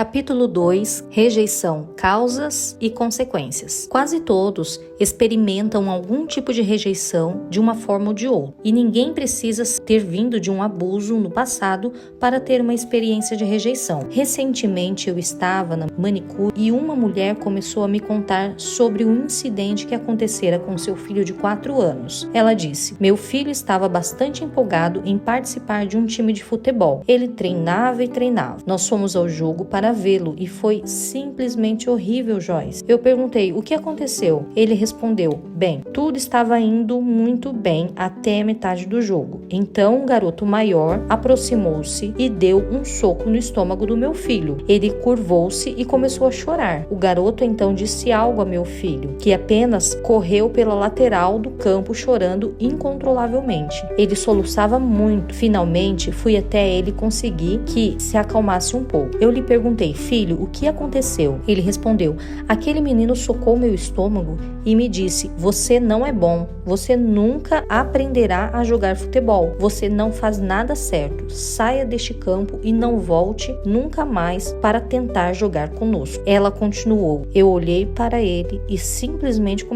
Capítulo 2. Rejeição, causas e consequências. Quase todos experimentam algum tipo de rejeição de uma forma ou de outra, e ninguém precisa ter vindo de um abuso no passado para ter uma experiência de rejeição. Recentemente eu estava na manicure e uma mulher começou a me contar sobre um incidente que acontecera com seu filho de 4 anos. Ela disse: meu filho estava bastante empolgado em participar de um time de futebol. Ele treinava e treinava. Nós fomos ao jogo para vê-lo e foi simplesmente horrível, Joyce. Eu perguntei: o que aconteceu? Ele respondeu: bem, tudo estava indo muito bem até a metade do jogo. Então um garoto maior aproximou-se e deu um soco no estômago do meu filho. Ele curvou-se e começou a chorar. O garoto então disse algo a meu filho, que apenas correu pela lateral do campo chorando incontrolavelmente. Ele soluçava muito. Finalmente fui até ele e consegui que se acalmasse um pouco. Eu lhe perguntei: filho, o que aconteceu? Ele respondeu: aquele menino socou meu estômago e me disse: você não é bom, você nunca aprenderá a jogar futebol, você não faz nada certo, saia deste campo e não volte nunca mais para tentar jogar conosco. Ela continuou. Eu olhei para ele e simplesmente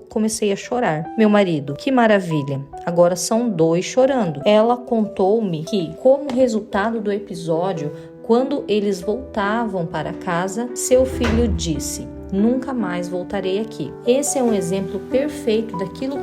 comecei a chorar. Meu marido: que maravilha, agora são 2 chorando. Ela contou-me que, como resultado do episódio, quando eles voltavam para casa, seu filho disse: nunca mais voltarei aqui. Esse é um exemplo perfeito daquilo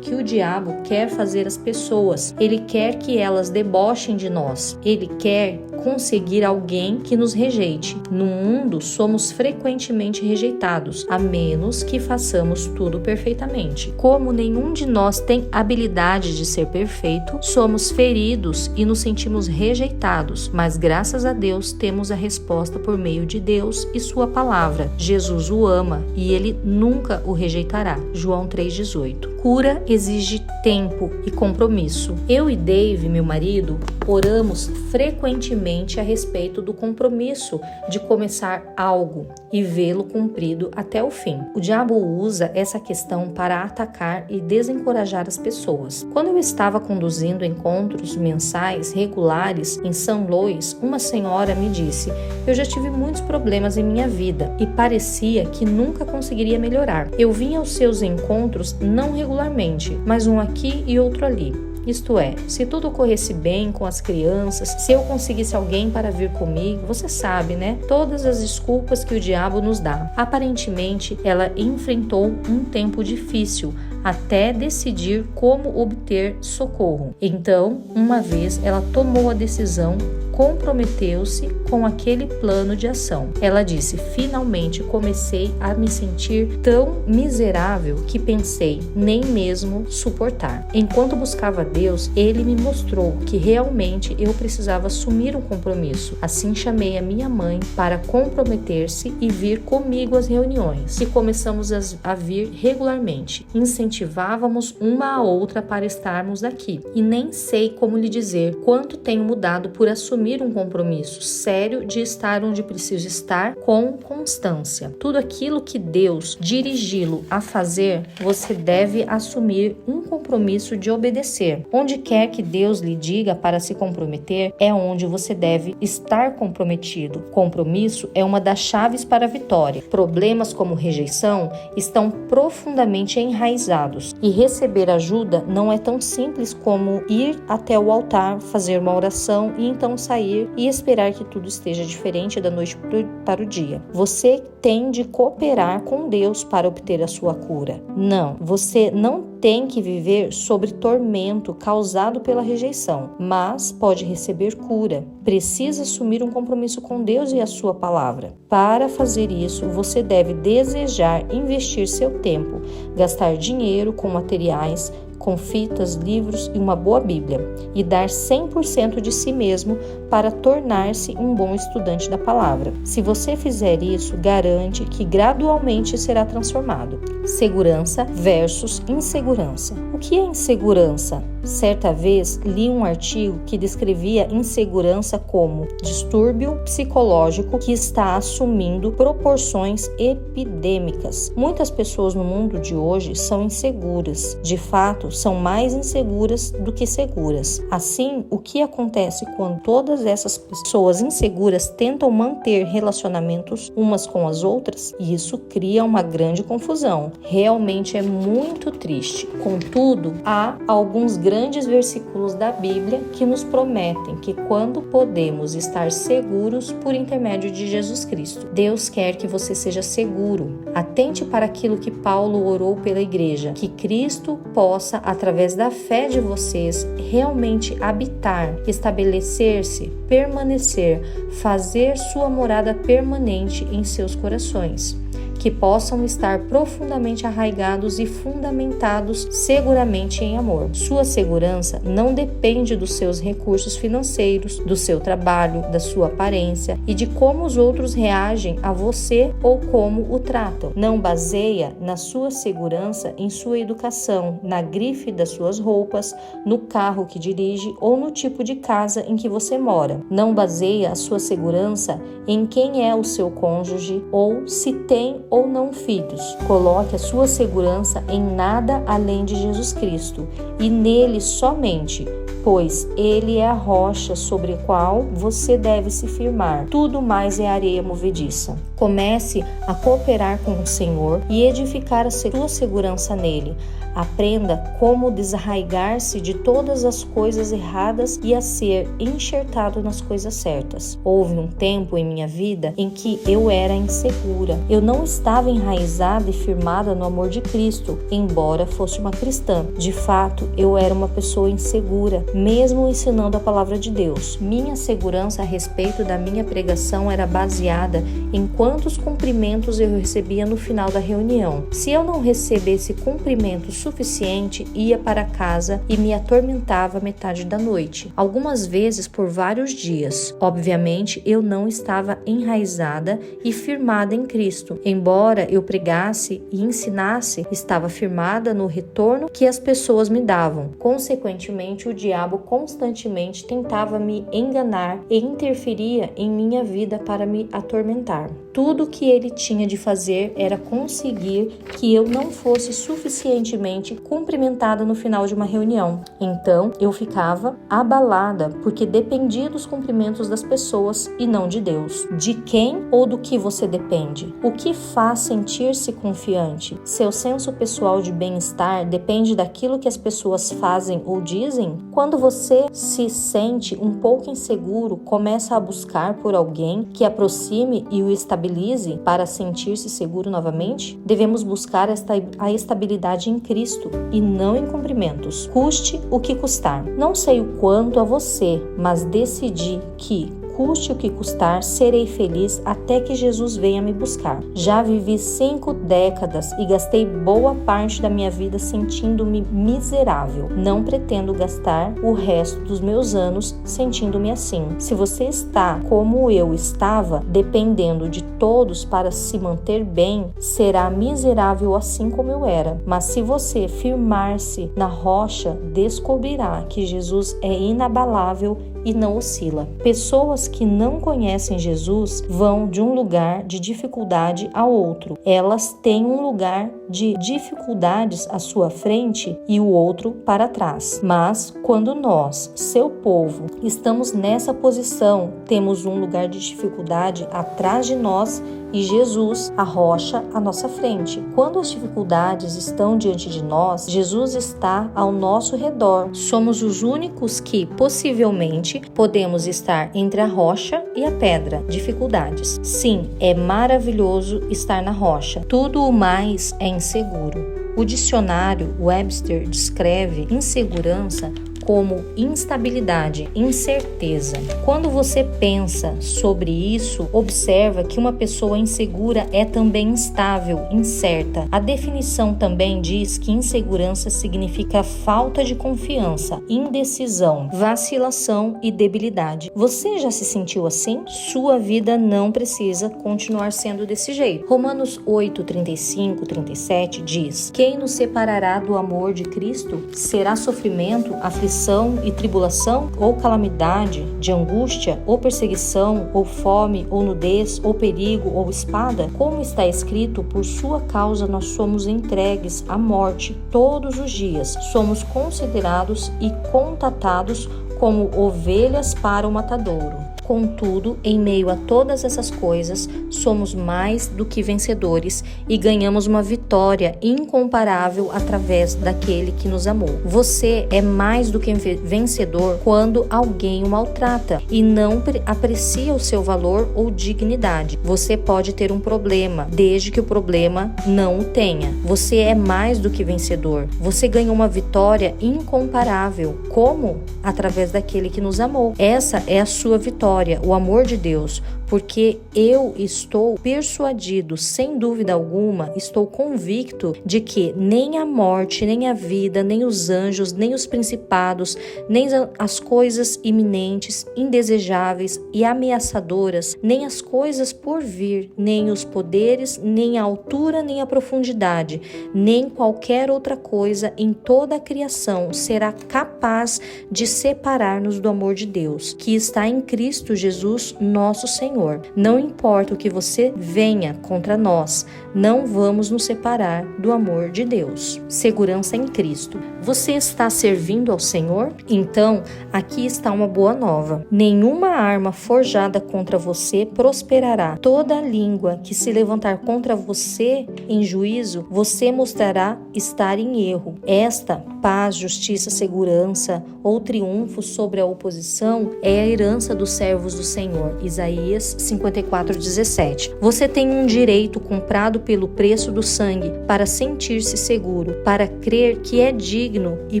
que o diabo quer fazer às pessoas. Ele quer que elas debochem de nós. Ele quer conseguir alguém que nos rejeite. No mundo, somos frequentemente rejeitados, a menos que façamos tudo perfeitamente. Como nenhum de nós tem habilidade de ser perfeito, somos feridos e nos sentimos rejeitados, mas graças a Deus temos a resposta por meio de Deus e sua palavra. Jesus o ama e ele nunca o rejeitará. João 3,18. Cura exige tempo e compromisso. Eu e Dave, meu marido, oramos frequentemente a respeito do compromisso de começar algo e vê-lo cumprido até o fim. O diabo usa essa questão para atacar e desencorajar as pessoas. Quando eu estava conduzindo encontros mensais regulares em São Luís, uma senhora me disse: eu já tive muitos problemas em minha vida e parecia que nunca conseguiria melhorar. Eu vinha aos seus encontros não regularmente, mas um aqui e outro ali. Isto é, se tudo ocorresse bem com as crianças, se eu conseguisse alguém para vir comigo, você sabe, né? Todas as desculpas que o diabo nos dá. Aparentemente, ela enfrentou um tempo difícil até decidir como obter socorro. Então, uma vez ela tomou a decisão, comprometeu-se com aquele plano de ação. Ela disse: finalmente comecei a me sentir tão miserável que pensei nem mesmo suportar. Enquanto buscava Deus, ele me mostrou que realmente eu precisava assumir um compromisso. Assim chamei a minha mãe para comprometer-se e vir comigo às reuniões, e começamos a vir regularmente. Incentivávamos uma a outra para estarmos aqui, e nem sei como lhe dizer quanto tenho mudado por assumir um compromisso sério de estar onde preciso estar com constância. Tudo aquilo que Deus dirigi-lo a fazer, você deve assumir um compromisso de obedecer. Onde quer que Deus lhe diga para se comprometer, é onde você deve estar comprometido. Compromisso é uma das chaves para a vitória. Problemas como rejeição estão profundamente enraizados, e receber ajuda não é tão simples como ir até o altar, fazer uma oração e então sair e esperar que tudo esteja diferente da noite para o dia. Você tem de cooperar com Deus para obter a sua cura. Não, você não tem que viver sobre tormento causado pela rejeição, mas pode receber cura. Precisa assumir um compromisso com Deus e a sua palavra. Para fazer isso, você deve desejar investir seu tempo, gastar dinheiro com materiais, com fitas, livros e uma boa Bíblia, e dar 100% de si mesmo para tornar-se um bom estudante da palavra. Se você fizer isso, garante que gradualmente será transformado. Segurança versus insegurança. O que é insegurança? Certa vez li um artigo que descrevia insegurança como distúrbio psicológico que está assumindo proporções epidêmicas. Muitas pessoas no mundo de hoje são inseguras. De fato, são mais inseguras do que seguras. Assim, o que acontece quando todas essas pessoas inseguras tentam manter relacionamentos umas com as outras? Isso cria uma grande confusão. Realmente é muito triste. Contudo, há alguns grandes versículos da Bíblia que nos prometem que quando podemos estar seguros por intermédio de Jesus Cristo. Deus quer que você seja seguro. Atente para aquilo que Paulo orou pela igreja, que Cristo possa, através da fé de vocês, realmente habitar, estabelecer-se, permanecer, fazer sua morada permanente em seus corações. Que possam estar profundamente arraigados e fundamentados seguramente em amor. Sua segurança não depende dos seus recursos financeiros, do seu trabalho, da sua aparência e de como os outros reagem a você ou como o tratam. Não baseia na sua segurança em sua educação, na grife das suas roupas, no carro que dirige ou no tipo de casa em que você mora. Não baseia a sua segurança em quem é o seu cônjuge ou se tem ou não filhos. Coloque a sua segurança em nada além de Jesus Cristo e nele somente, pois ele é a rocha sobre a qual você deve se firmar. Tudo mais é areia movediça. Comece a cooperar com o Senhor e edificar a sua segurança nele. Aprenda como desarraigar-se de todas as coisas erradas e a ser enxertado nas coisas certas. Houve um tempo em minha vida em que eu era insegura. Eu não estava enraizada e firmada no amor de Cristo, embora fosse uma cristã. De fato, eu era uma pessoa insegura, mesmo ensinando a palavra de Deus. Minha segurança a respeito da minha pregação era baseada em quantos cumprimentos eu recebia no final da reunião. Se eu não recebesse cumprimentos suficiente, ia para casa e me atormentava metade da noite, algumas vezes por vários dias. Obviamente, eu não estava enraizada e firmada em Cristo. Embora eu pregasse e ensinasse, estava firmada no retorno que as pessoas me davam. Consequentemente, o diabo constantemente tentava me enganar e interferia em minha vida para me atormentar. Tudo o que ele tinha de fazer era conseguir que eu não fosse suficientemente cumprimentada no final de uma reunião. Então, eu ficava abalada porque dependia dos cumprimentos das pessoas e não de Deus. De quem ou do que você depende? O que faz sentir-se confiante? Seu senso pessoal de bem-estar depende daquilo que as pessoas fazem ou dizem? Quando você se sente um pouco inseguro, começa a buscar por alguém que aproxime e o estabilize para sentir-se seguro novamente? Devemos buscar a estabilidade em Cristo e não em cumprimentos, custe o que custar. Não sei o quanto a você, mas decidi que, custe o que custar, serei feliz até que Jesus venha me buscar. Já vivi 5 décadas e gastei boa parte da minha vida sentindo-me miserável. Não pretendo gastar o resto dos meus anos sentindo-me assim. Se você está como eu estava, dependendo de todos para se manter bem, será miserável assim como eu era. Mas se você firmar-se na rocha, descobrirá que Jesus é inabalável e não oscila. Pessoas que não conhecem Jesus vão de um lugar de dificuldade a outro. Elas têm um lugar de dificuldades à sua frente e o outro para trás. Mas quando nós, seu povo, estamos nessa posição, temos um lugar de dificuldade atrás de nós e Jesus, a rocha, à nossa frente. Quando as dificuldades estão diante de nós, Jesus está ao nosso redor. Somos os únicos que, possivelmente, podemos estar entre a rocha e a pedra. Dificuldades. Sim, é maravilhoso estar na rocha. Tudo o mais é inseguro. O dicionário Webster descreve insegurança como instabilidade, incerteza. Quando você pensa sobre isso, observa que uma pessoa insegura é também instável, incerta. A definição também diz que insegurança significa falta de confiança, indecisão, vacilação e debilidade. Você já se sentiu assim? Sua vida não precisa continuar sendo desse jeito. Romanos 8, 35, 37 diz: quem nos separará do amor de Cristo? Será sofrimento, aflição e tribulação, ou calamidade, de angústia, ou perseguição, ou fome, ou nudez, ou perigo, ou espada? Como está escrito, por sua causa nós somos entregues à morte todos os dias. Somos considerados e contatados como ovelhas para o matadouro. Contudo, em meio a todas essas coisas, somos mais do que vencedores e ganhamos uma vitória incomparável através daquele que nos amou. Você é mais do que vencedor quando alguém o maltrata e não aprecia o seu valor ou dignidade. Você pode ter um problema, desde que o problema não o tenha. Você é mais do que vencedor. Você ganhou uma vitória incomparável. Como? Através daquele que nos amou. Essa é a sua vitória. O amor de Deus, porque eu estou persuadido, sem dúvida alguma, estou convicto de que nem a morte, nem a vida, nem os anjos, nem os principados, nem as coisas iminentes, indesejáveis e ameaçadoras, nem as coisas por vir, nem os poderes, nem a altura, nem a profundidade, nem qualquer outra coisa em toda a criação será capaz de separar-nos do amor de Deus, que está em Cristo Jesus, nosso Senhor. Não importa o que você venha contra nós, não vamos nos separar do amor de Deus. Segurança em Cristo. Você está servindo ao Senhor? Então, aqui está uma boa nova. Nenhuma arma forjada contra você prosperará. Toda língua que se levantar contra você em juízo, você mostrará estar em erro. Esta paz, justiça, segurança ou triunfo sobre a oposição é a herança dos servos do Senhor. Isaías 54:17. Você tem um direito comprado pelo preço do sangue para sentir-se seguro, para crer que é digno e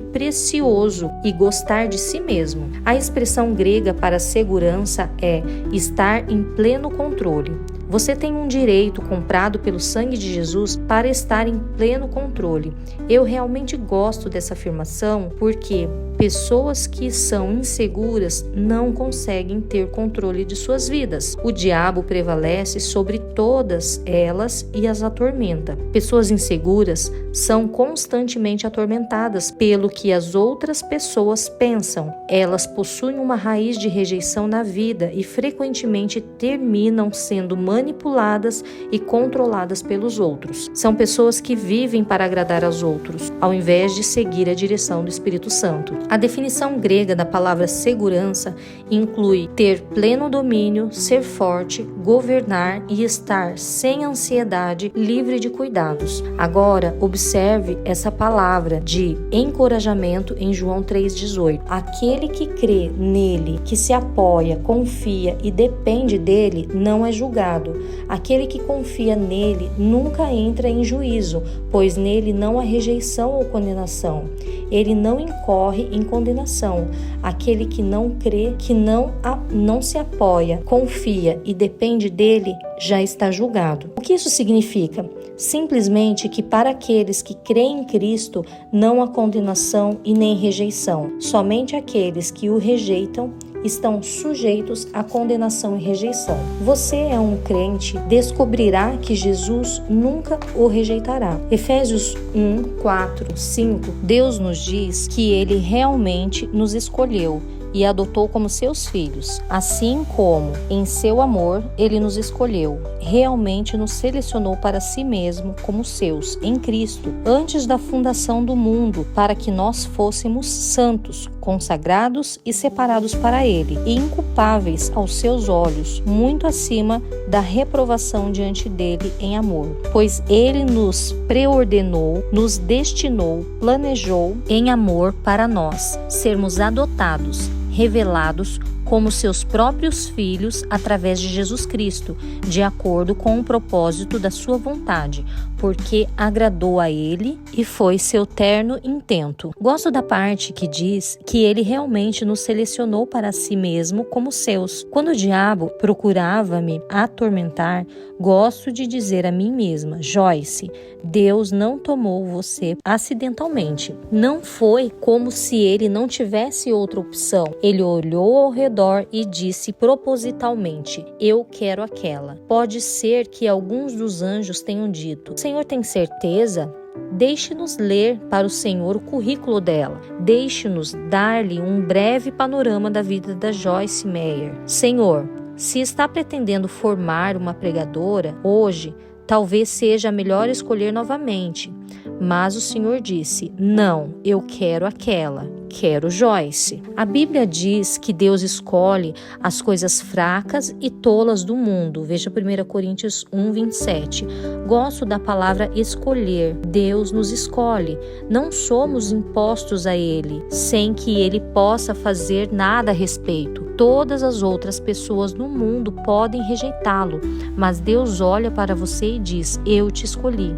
precioso e gostar de si mesmo. A expressão grega para segurança é estar em pleno controle. Você tem um direito comprado pelo sangue de Jesus para estar em pleno controle. Eu realmente gosto dessa afirmação porque pessoas que são inseguras não conseguem ter controle de suas vidas. O diabo prevalece sobre todas elas e as atormenta. Pessoas inseguras são constantemente atormentadas pelo que as outras pessoas pensam. Elas possuem uma raiz de rejeição na vida e frequentemente terminam sendo manipuladas e controladas pelos outros. São pessoas que vivem para agradar aos outros, ao invés de seguir a direção do Espírito Santo. A definição grega da palavra segurança inclui ter pleno domínio, ser forte, governar e estar sem ansiedade, livre de cuidados. Agora, observe essa palavra de encorajamento em João 3,18. Aquele que crê nele, que se apoia, confia e depende dele, não é julgado. Aquele que confia nele nunca entra em juízo, pois nele não há rejeição ou condenação. Ele não incorre em condenação. Aquele que não crê, que não se apoia, confia e depende dele, já está julgado. O que isso significa? Simplesmente que para aqueles que creem em Cristo não há condenação e nem rejeição. Somente aqueles que o rejeitam estão sujeitos à condenação e rejeição. Você é um crente, descobrirá que Jesus nunca o rejeitará. Efésios 1, 4, 5, Deus nos diz que Ele realmente nos escolheu e adotou como seus filhos, assim como, em seu amor, Ele nos escolheu, realmente nos selecionou para si mesmo como seus, em Cristo, antes da fundação do mundo, para que nós fôssemos santos, consagrados e separados para Ele, e inculpáveis aos seus olhos, muito acima da reprovação diante dele em amor. Pois Ele nos preordenou, nos destinou, planejou em amor para nós sermos adotados, revelados como seus próprios filhos através de Jesus Cristo, de acordo com o propósito da sua vontade, porque agradou a ele e foi seu terno intento. Gosto da parte que diz que ele realmente nos selecionou para si mesmo como seus. Quando o diabo procurava me atormentar, gosto de dizer a mim mesma: Joyce, Deus não tomou você acidentalmente. Não foi como se ele não tivesse outra opção. Ele olhou ao redor e disse propositalmente: eu quero aquela. Pode ser que alguns dos anjos tenham dito: o Senhor tem certeza? Deixe-nos ler para o Senhor o currículo dela. Deixe-nos dar-lhe um breve panorama da vida da Joyce Meyer. Senhor, se está pretendendo formar uma pregadora, hoje talvez seja melhor escolher novamente. Mas o Senhor disse: não, eu quero aquela. Quero Joyce. A Bíblia diz que Deus escolhe as coisas fracas e tolas do mundo. Veja 1 Coríntios 1:27. Gosto da palavra escolher. Deus nos escolhe. Não somos impostos a Ele, sem que Ele possa fazer nada a respeito. Todas as outras pessoas no mundo podem rejeitá-lo, mas Deus olha para você e diz: eu te escolhi.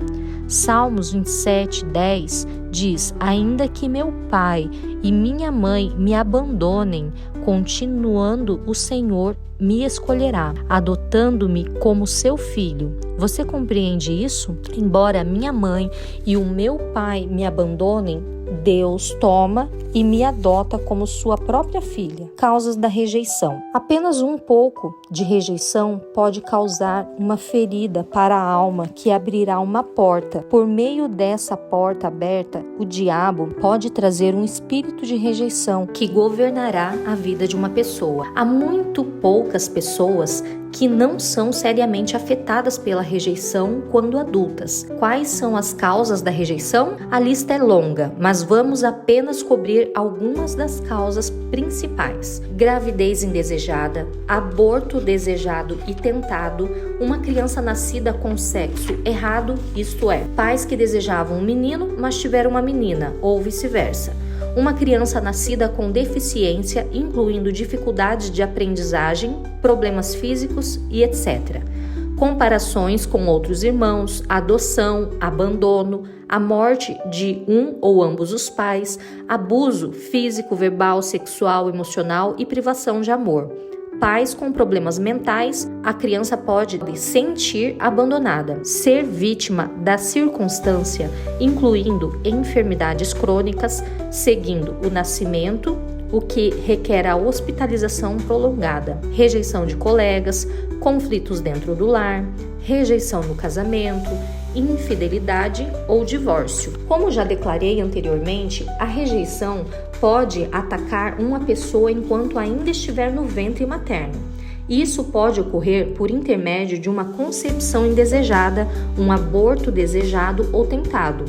Salmos 27:10 diz: ainda que meu pai e minha mãe me abandonem, continuando o Senhor me escolherá, adotando-me como seu filho. Você compreende isso? Embora minha mãe e o meu pai me abandonem, Deus toma e me adota como sua própria filha. Causas da rejeição. Apenas um pouco de rejeição pode causar uma ferida para a alma que abrirá uma porta. Por meio dessa porta aberta, o diabo pode trazer um espírito de rejeição que governará a vida de uma pessoa. Há muito poucas pessoas que não são seriamente afetadas pela rejeição quando adultas. Quais são as causas da rejeição? A lista é longa, mas vamos apenas cobrir algumas das causas principais: gravidez indesejada, aborto desejado e tentado, uma criança nascida com sexo errado, isto é, pais que desejavam um menino, mas tiveram uma menina, ou vice-versa. Uma criança nascida com deficiência, incluindo dificuldades de aprendizagem, problemas físicos e etc. Comparações com outros irmãos, adoção, abandono, a morte de um ou ambos os pais, abuso físico, verbal, sexual, emocional e privação de amor. Pais com problemas mentais, a criança pode se sentir abandonada, ser vítima da circunstância, incluindo enfermidades crônicas, seguindo o nascimento, o que requer a hospitalização prolongada, rejeição de colegas, conflitos dentro do lar, rejeição no casamento, infidelidade ou divórcio. Como já declarei anteriormente, a rejeição pode atacar uma pessoa enquanto ainda estiver no ventre materno. Isso pode ocorrer por intermédio de uma concepção indesejada, um aborto desejado ou tentado.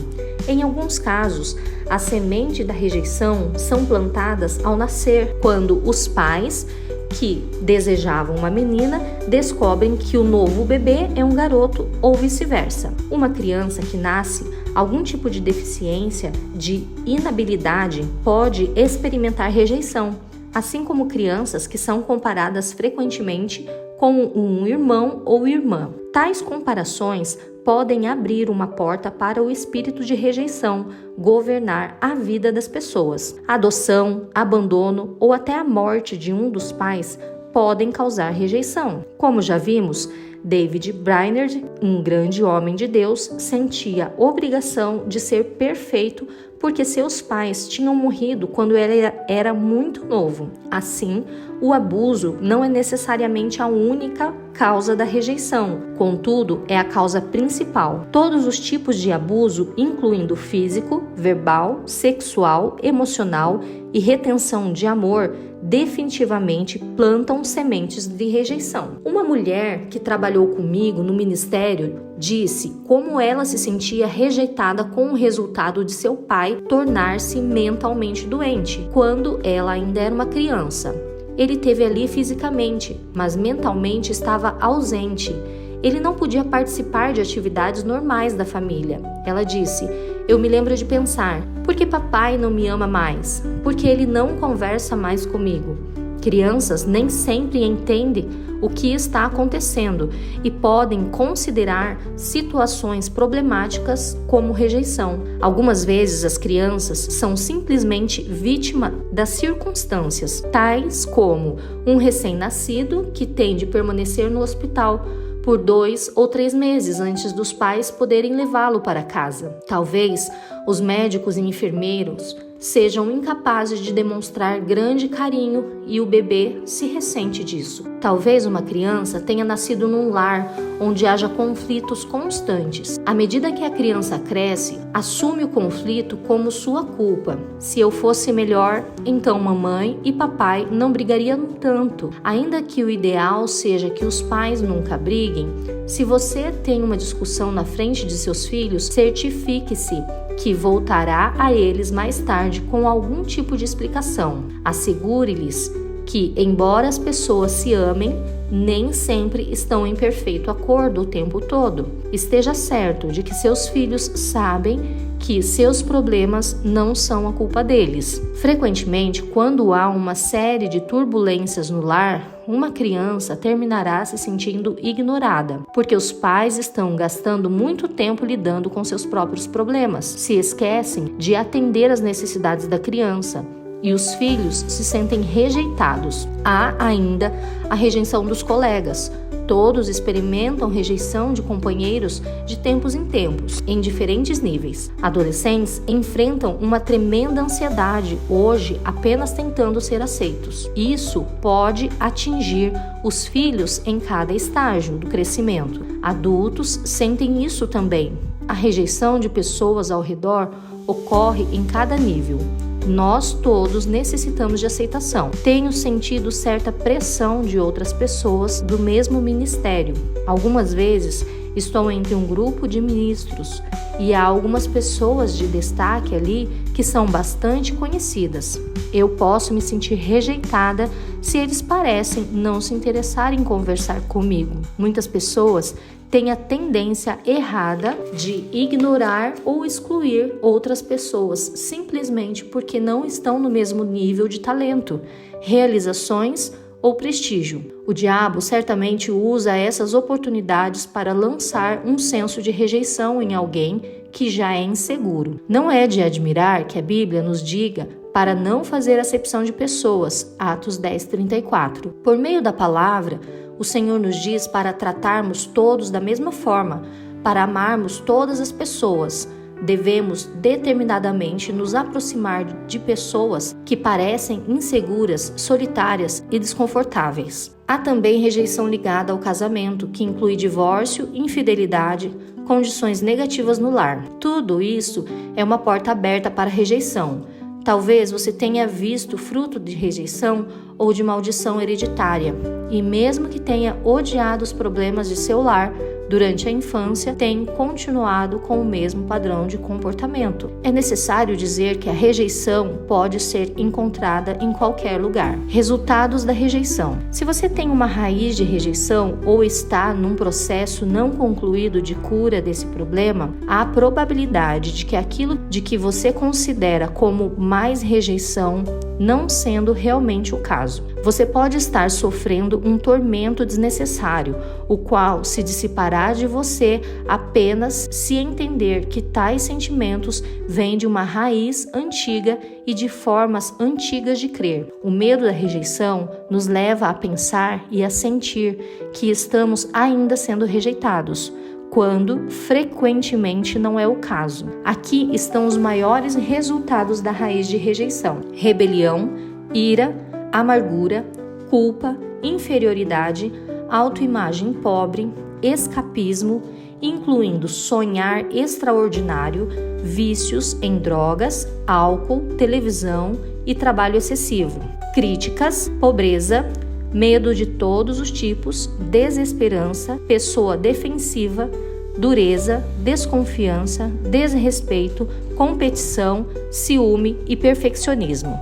Em alguns casos, as sementes da rejeição são plantadas ao nascer, quando os pais que desejavam uma menina descobrem que o novo bebê é um garoto ou vice-versa. Uma criança que nasce algum tipo de deficiência, de inabilidade, pode experimentar rejeição, assim como crianças que são comparadas frequentemente com um irmão ou irmã. Tais comparações podem abrir uma porta para o espírito de rejeição governar a vida das pessoas. Adoção, abandono ou até a morte de um dos pais podem causar rejeição. Como já vimos, David Brainerd, um grande homem de Deus, sentia a obrigação de ser perfeito porque seus pais tinham morrido quando ele era muito novo. Assim, o abuso não é necessariamente a única causa da rejeição, contudo, é a causa principal. Todos os tipos de abuso, incluindo físico, verbal, sexual, emocional e retenção de amor, definitivamente plantam sementes de rejeição. Uma mulher que trabalhou comigo no ministério disse como ela se sentia rejeitada com o resultado de seu pai tornar-se mentalmente doente, quando ela ainda era uma criança. Ele esteve ali fisicamente, mas mentalmente estava ausente. Ele não podia participar de atividades normais da família. Ela disse: eu me lembro de pensar, por que papai não me ama mais? Por que ele não conversa mais comigo? Crianças nem sempre entendem o que está acontecendo e podem considerar situações problemáticas como rejeição. Algumas vezes as crianças são simplesmente vítima das circunstâncias, tais como um recém-nascido que tem de permanecer no hospital por 2 ou 3 meses antes dos pais poderem levá-lo para casa. Talvez os médicos e enfermeiros sejam incapazes de demonstrar grande carinho e o bebê se ressente disso. Talvez uma criança tenha nascido num lar onde haja conflitos constantes. À medida que a criança cresce, assume o conflito como sua culpa. Se eu fosse melhor, então mamãe e papai não brigariam tanto. Ainda que o ideal seja que os pais nunca briguem, se você tem uma discussão na frente de seus filhos, certifique-se que voltará a eles mais tarde com algum tipo de explicação. Assegure-lhes que, embora as pessoas se amem, nem sempre estão em perfeito acordo o tempo todo. Esteja certo de que seus filhos sabem que seus problemas não são a culpa deles. Frequentemente, quando há uma série de turbulências no lar, uma criança terminará se sentindo ignorada, porque os pais estão gastando muito tempo lidando com seus próprios problemas, se esquecem de atender às necessidades da criança. E os filhos se sentem rejeitados. Há ainda a rejeição dos colegas. Todos experimentam rejeição de companheiros de tempos em tempos, em diferentes níveis. Adolescentes enfrentam uma tremenda ansiedade hoje apenas tentando ser aceitos. Isso pode atingir os filhos em cada estágio do crescimento. Adultos sentem isso também. A rejeição de pessoas ao redor ocorre em cada nível. Nós todos necessitamos de aceitação. Tenho sentido certa pressão de outras pessoas do mesmo ministério. Algumas vezes estou entre um grupo de ministros e há algumas pessoas de destaque ali que são bastante conhecidas. Eu posso me sentir rejeitada se eles parecem não se interessar em conversar comigo. Muitas pessoas têm a tendência errada de ignorar ou excluir outras pessoas simplesmente porque não estão no mesmo nível de talento, realizações ou prestígio. O diabo certamente usa essas oportunidades para lançar um senso de rejeição em alguém que já é inseguro. Não é de admirar que a Bíblia nos diga para não fazer acepção de pessoas, Atos 10:34. Por meio da palavra, o Senhor nos diz para tratarmos todos da mesma forma, para amarmos todas as pessoas. Devemos determinadamente nos aproximar de pessoas que parecem inseguras, solitárias e desconfortáveis. Há também rejeição ligada ao casamento, que inclui divórcio, infidelidade, condições negativas no lar. Tudo isso é uma porta aberta para rejeição. Talvez você tenha visto fruto de rejeição ou de maldição hereditária, e mesmo que tenha odiado os problemas de seu lar durante a infância, tem continuado com o mesmo padrão de comportamento. É necessário dizer que a rejeição pode ser encontrada em qualquer lugar. Resultados da rejeição. Se você tem uma raiz de rejeição ou está num processo não concluído de cura desse problema, há a probabilidade de que aquilo de que você considera como mais rejeição não sendo realmente o caso. Você pode estar sofrendo um tormento desnecessário, o qual se dissipará de você apenas se entender que tais sentimentos vêm de uma raiz antiga e de formas antigas de crer. O medo da rejeição nos leva a pensar e a sentir que estamos ainda sendo rejeitados, quando frequentemente não é o caso. Aqui estão os maiores resultados da raiz de rejeição: rebelião, ira, amargura, culpa, inferioridade, autoimagem pobre, escapismo, incluindo sonhar extraordinário, vícios em drogas, álcool, televisão e trabalho excessivo, críticas, pobreza, medo de todos os tipos, desesperança, pessoa defensiva, dureza, desconfiança, desrespeito, competição, ciúme e perfeccionismo.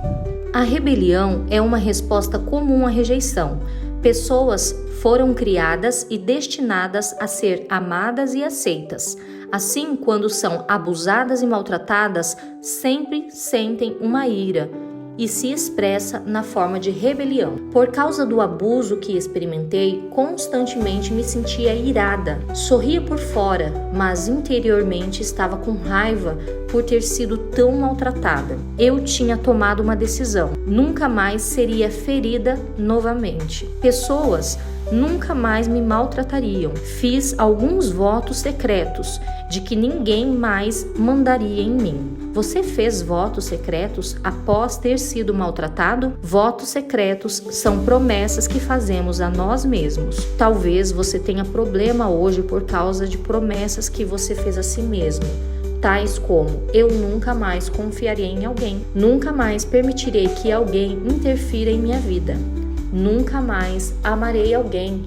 A rebelião é uma resposta comum à rejeição. Pessoas foram criadas e destinadas a ser amadas e aceitas. Assim, quando são abusadas e maltratadas, sempre sentem uma ira e se expressa na forma de rebelião. Por causa do abuso que experimentei, constantemente me sentia irada. Sorria por fora, mas interiormente estava com raiva por ter sido tão maltratada. Eu tinha tomado uma decisão: nunca mais seria ferida novamente. Pessoas nunca mais me maltratariam. Fiz alguns votos secretos de que ninguém mais mandaria em mim. Você fez votos secretos após ter sido maltratado? Votos secretos são promessas que fazemos a nós mesmos. Talvez você tenha problema hoje por causa de promessas que você fez a si mesmo. Tais como: eu nunca mais confiarei em alguém. Nunca mais permitirei que alguém interfira em minha vida. Nunca mais amarei alguém.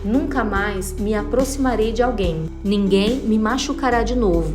Nunca mais me aproximarei de alguém. Ninguém me machucará de novo.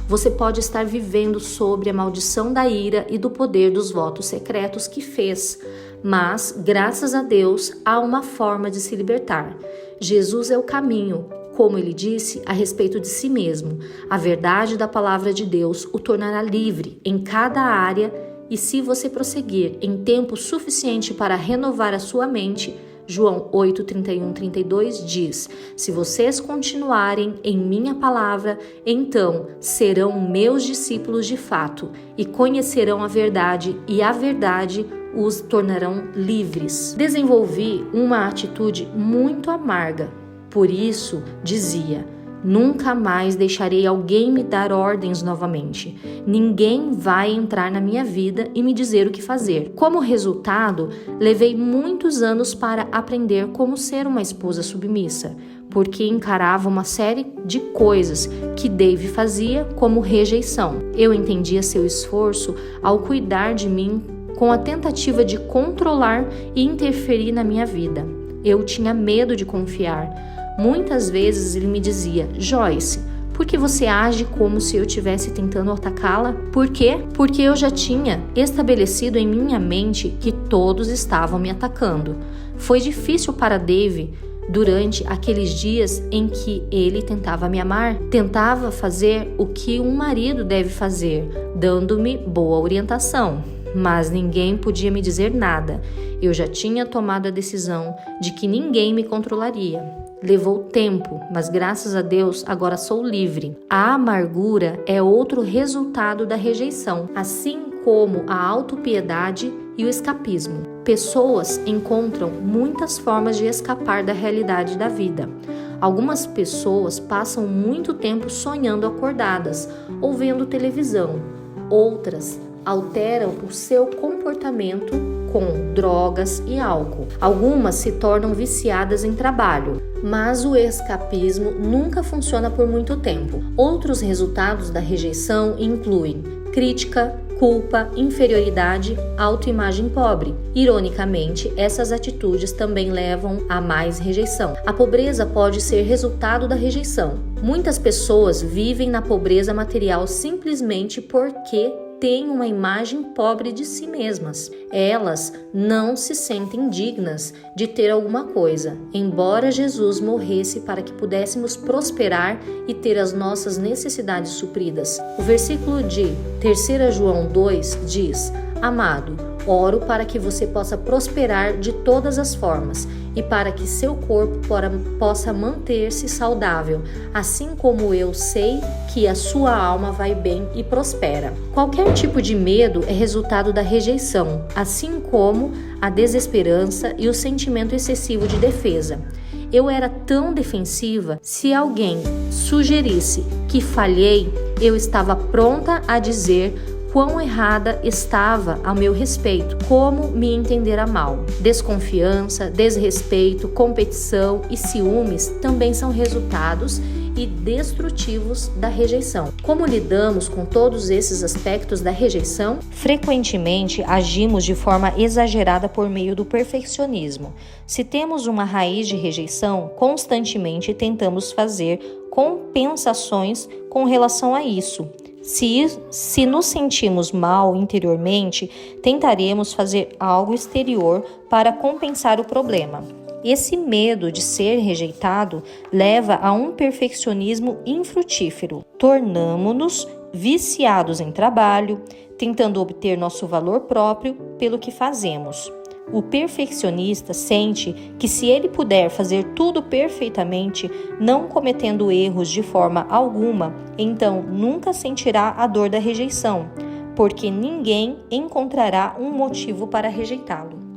Você pode estar vivendo sobre a maldição da ira e do poder dos votos secretos que fez, mas, graças a Deus, há uma forma de se libertar. Jesus é o caminho, como ele disse a respeito de si mesmo. A verdade da palavra de Deus o tornará livre em cada área, e se você prosseguir em tempo suficiente para renovar a sua mente, João 8:31-32 diz: se vocês continuarem em minha palavra, então serão meus discípulos de fato e conhecerão a verdade, e a verdade os tornarão livres. Desenvolvi uma atitude muito amarga, por isso dizia: nunca mais deixarei alguém me dar ordens novamente. Ninguém vai entrar na minha vida e me dizer o que fazer. Como resultado, levei muitos anos para aprender como ser uma esposa submissa, porque encarava uma série de coisas que Dave fazia como rejeição. Eu entendia seu esforço ao cuidar de mim com a tentativa de controlar e interferir na minha vida. Eu tinha medo de confiar. Muitas vezes ele me dizia: Joyce, por que você age como se eu estivesse tentando atacá-la? Por quê? Porque eu já tinha estabelecido em minha mente que todos estavam me atacando. Foi difícil para Dave durante aqueles dias em que ele tentava me amar, tentava fazer o que um marido deve fazer, dando-me boa orientação. Mas ninguém podia me dizer nada. Eu já tinha tomado a decisão de que ninguém me controlaria. Levou tempo, mas graças a Deus agora sou livre. A amargura é outro resultado da rejeição, assim como a autopiedade e o escapismo. Pessoas encontram muitas formas de escapar da realidade da vida. Algumas pessoas passam muito tempo sonhando acordadas ou vendo televisão. Outras alteram o seu comportamento com drogas e álcool. Algumas se tornam viciadas em trabalho, mas o escapismo nunca funciona por muito tempo. Outros resultados da rejeição incluem crítica, culpa, inferioridade, autoimagem pobre. Ironicamente, essas atitudes também levam a mais rejeição. A pobreza pode ser resultado da rejeição. Muitas pessoas vivem na pobreza material simplesmente porque têm uma imagem pobre de si mesmas. Elas não se sentem dignas de ter alguma coisa, embora Jesus morresse para que pudéssemos prosperar e ter as nossas necessidades supridas. O versículo de 3 João 2 diz: Amado, oro para que você possa prosperar de todas as formas e para que seu corpo possa manter-se saudável, assim como eu sei que a sua alma vai bem e prospera. Qualquer tipo de medo é resultado da rejeição, assim como a desesperança e o sentimento excessivo de defesa. Eu era tão defensiva, se alguém sugerisse que falhei, eu estava pronta a dizer quão errada estava a meu respeito, como me entendera mal. Desconfiança, desrespeito, competição e ciúmes também são resultados e destrutivos da rejeição. Como lidamos com todos esses aspectos da rejeição? Frequentemente agimos de forma exagerada por meio do perfeccionismo. Se temos uma raiz de rejeição, constantemente tentamos fazer compensações com relação a isso. Se nos sentimos mal interiormente, tentaremos fazer algo exterior para compensar o problema. Esse medo de ser rejeitado leva a um perfeccionismo infrutífero. Tornamo-nos viciados em trabalho, tentando obter nosso valor próprio pelo que fazemos. O perfeccionista sente que se ele puder fazer tudo perfeitamente, não cometendo erros de forma alguma, então nunca sentirá a dor da rejeição, porque ninguém encontrará um motivo para rejeitá-lo.